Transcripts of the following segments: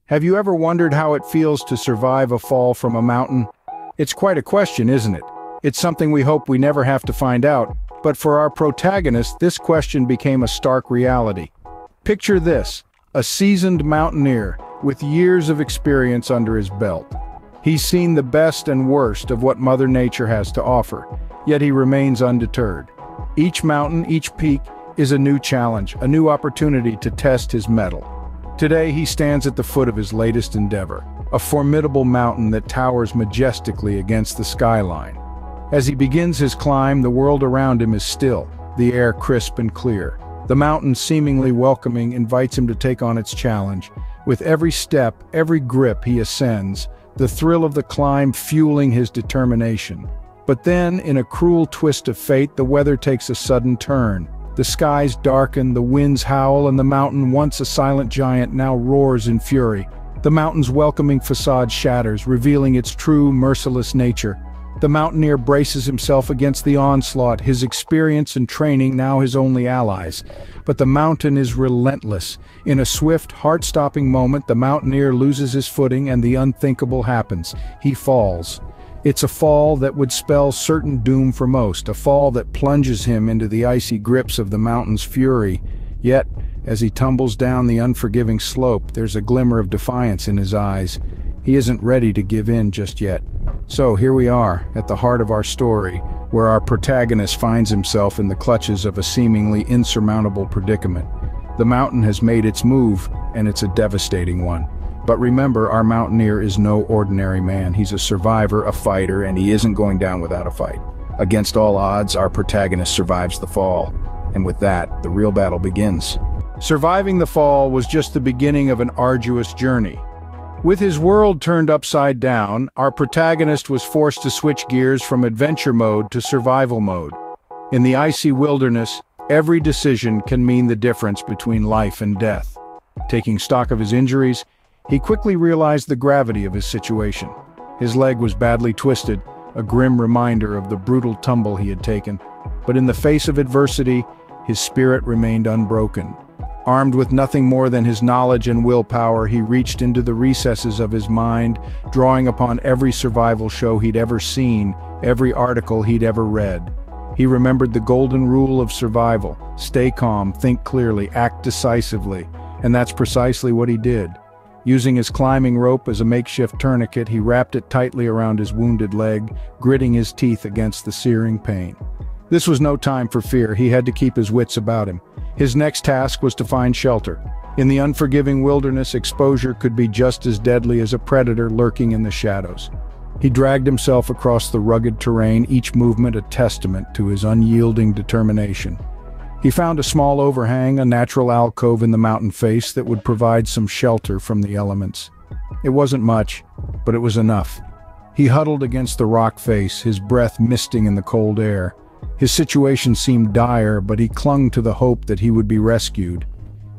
Have you ever wondered how it feels to survive a fall from a mountain? It's quite a question, isn't it? It's something we hope we never have to find out, but for our protagonist, this question became a stark reality. Picture this, a seasoned mountaineer with years of experience under his belt. He's seen the best and worst of what Mother Nature has to offer, yet he remains undeterred. Each mountain, each peak, is a new challenge, a new opportunity to test his mettle. Today he stands at the foot of his latest endeavor, a formidable mountain that towers majestically against the skyline. As he begins his climb, the world around him is still, the air crisp and clear. The mountain, seemingly welcoming, invites him to take on its challenge. With every step, every grip he ascends, the thrill of the climb fueling his determination. But then, in a cruel twist of fate, the weather takes a sudden turn. The skies darken, the winds howl, and the mountain, once a silent giant, now roars in fury. The mountain's welcoming facade shatters, revealing its true, merciless nature. The mountaineer braces himself against the onslaught, his experience and training now his only allies. But the mountain is relentless. In a swift, heart-stopping moment, the mountaineer loses his footing and the unthinkable happens. He falls. It's a fall that would spell certain doom for most, a fall that plunges him into the icy grips of the mountain's fury. Yet, as he tumbles down the unforgiving slope, there's a glimmer of defiance in his eyes. He isn't ready to give in just yet. So here we are, at the heart of our story, where our protagonist finds himself in the clutches of a seemingly insurmountable predicament. The mountain has made its move, and it's a devastating one. But remember, our mountaineer is no ordinary man. He's a survivor, a fighter, and he isn't going down without a fight. Against all odds, our protagonist survives the fall. And with that, the real battle begins. Surviving the fall was just the beginning of an arduous journey. With his world turned upside down, our protagonist was forced to switch gears from adventure mode to survival mode. In the icy wilderness, every decision can mean the difference between life and death. Taking stock of his injuries, he quickly realized the gravity of his situation. His leg was badly twisted, a grim reminder of the brutal tumble he had taken. But in the face of adversity, his spirit remained unbroken. Armed with nothing more than his knowledge and willpower, he reached into the recesses of his mind, drawing upon every survival show he'd ever seen, every article he'd ever read. He remembered the golden rule of survival: stay calm, think clearly, act decisively. And that's precisely what he did. Using his climbing rope as a makeshift tourniquet, he wrapped it tightly around his wounded leg, gritting his teeth against the searing pain. This was no time for fear. He had to keep his wits about him. His next task was to find shelter. In the unforgiving wilderness, exposure could be just as deadly as a predator lurking in the shadows. He dragged himself across the rugged terrain, each movement a testament to his unyielding determination. He found a small overhang, a natural alcove in the mountain face that would provide some shelter from the elements. It wasn't much, but it was enough. He huddled against the rock face, his breath misting in the cold air. His situation seemed dire, but he clung to the hope that he would be rescued.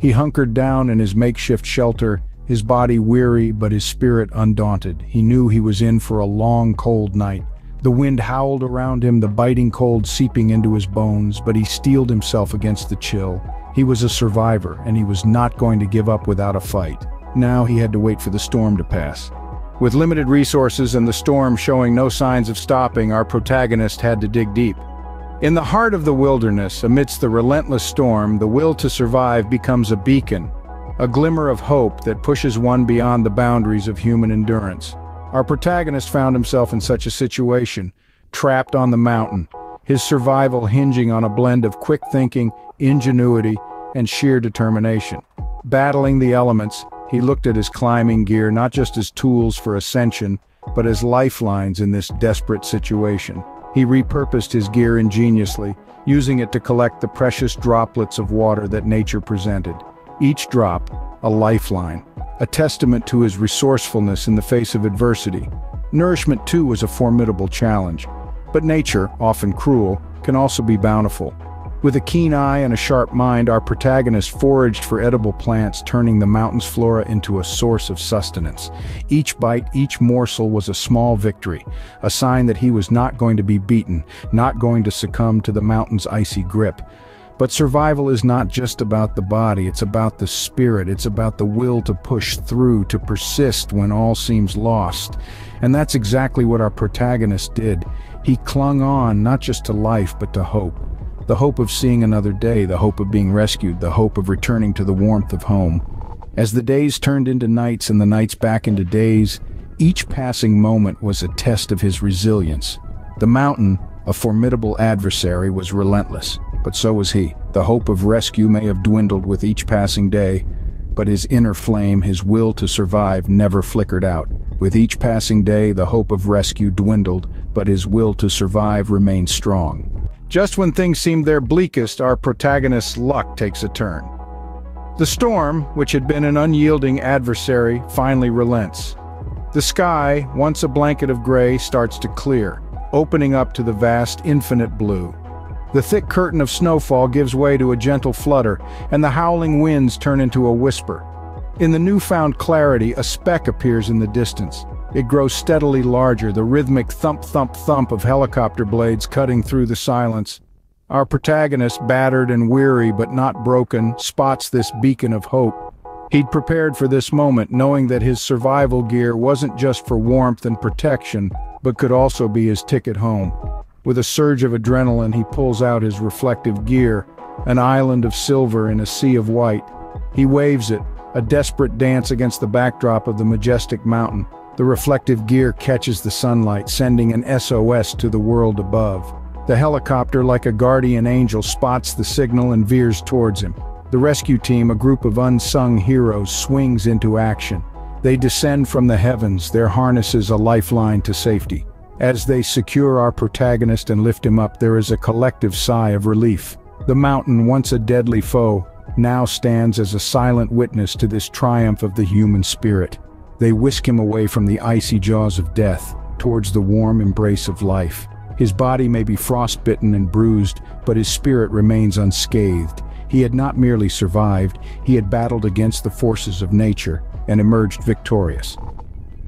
He hunkered down in his makeshift shelter, his body weary but his spirit undaunted. He knew he was in for a long, cold night. The wind howled around him, the biting cold seeping into his bones, but he steeled himself against the chill. He was a survivor, and he was not going to give up without a fight. Now he had to wait for the storm to pass. With limited resources and the storm showing no signs of stopping, our protagonist had to dig deep. In the heart of the wilderness, amidst the relentless storm, the will to survive becomes a beacon, a glimmer of hope that pushes one beyond the boundaries of human endurance. Our protagonist found himself in such a situation, trapped on the mountain, his survival hinging on a blend of quick thinking, ingenuity, and sheer determination. Battling the elements, he looked at his climbing gear not just as tools for ascension, but as lifelines in this desperate situation. He repurposed his gear ingeniously, using it to collect the precious droplets of water that nature presented. Each drop, a lifeline, a testament to his resourcefulness in the face of adversity. Nourishment, too, was a formidable challenge. But nature, often cruel, can also be bountiful. With a keen eye and a sharp mind, our protagonist foraged for edible plants, turning the mountain's flora into a source of sustenance. Each bite, each morsel was a small victory, a sign that he was not going to be beaten, not going to succumb to the mountain's icy grip. But survival is not just about the body, it's about the spirit, it's about the will to push through, to persist when all seems lost. And that's exactly what our protagonist did. He clung on, not just to life, but to hope. The hope of seeing another day, the hope of being rescued, the hope of returning to the warmth of home. As the days turned into nights and the nights back into days, each passing moment was a test of his resilience. The mountain, a formidable adversary, was relentless, but so was he. The hope of rescue may have dwindled with each passing day, but his inner flame, his will to survive, never flickered out. With each passing day, the hope of rescue dwindled, but his will to survive remained strong. Just when things seemed their bleakest, our protagonist's luck takes a turn. The storm, which had been an unyielding adversary, finally relents. The sky, once a blanket of gray, starts to clear, opening up to the vast, infinite blue. The thick curtain of snowfall gives way to a gentle flutter, and the howling winds turn into a whisper. In the newfound clarity, a speck appears in the distance. It grows steadily larger, the rhythmic thump-thump-thump of helicopter blades cutting through the silence. Our protagonist, battered and weary but not broken, spots this beacon of hope. He'd prepared for this moment, knowing that his survival gear wasn't just for warmth and protection, but could also be his ticket home. With a surge of adrenaline, he pulls out his reflective gear, an island of silver in a sea of white. He waves it, a desperate dance against the backdrop of the majestic mountain. The reflective gear catches the sunlight, sending an SOS to the world above. The helicopter, like a guardian angel, spots the signal and veers towards him. The rescue team, a group of unsung heroes, swings into action. They descend from the heavens, their harnesses a lifeline to safety. As they secure our protagonist and lift him up, there is a collective sigh of relief. The mountain, once a deadly foe, now stands as a silent witness to this triumph of the human spirit. They whisk him away from the icy jaws of death, towards the warm embrace of life. His body may be frostbitten and bruised, but his spirit remains unscathed. He had not merely survived, he had battled against the forces of nature and emerged victorious.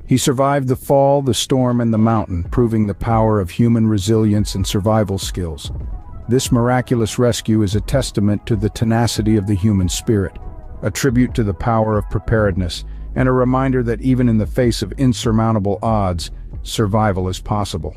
He survived the fall, the storm, and the mountain, proving the power of human resilience and survival skills. This miraculous rescue is a testament to the tenacity of the human spirit, a tribute to the power of preparedness, and a reminder that even in the face of insurmountable odds, survival is possible.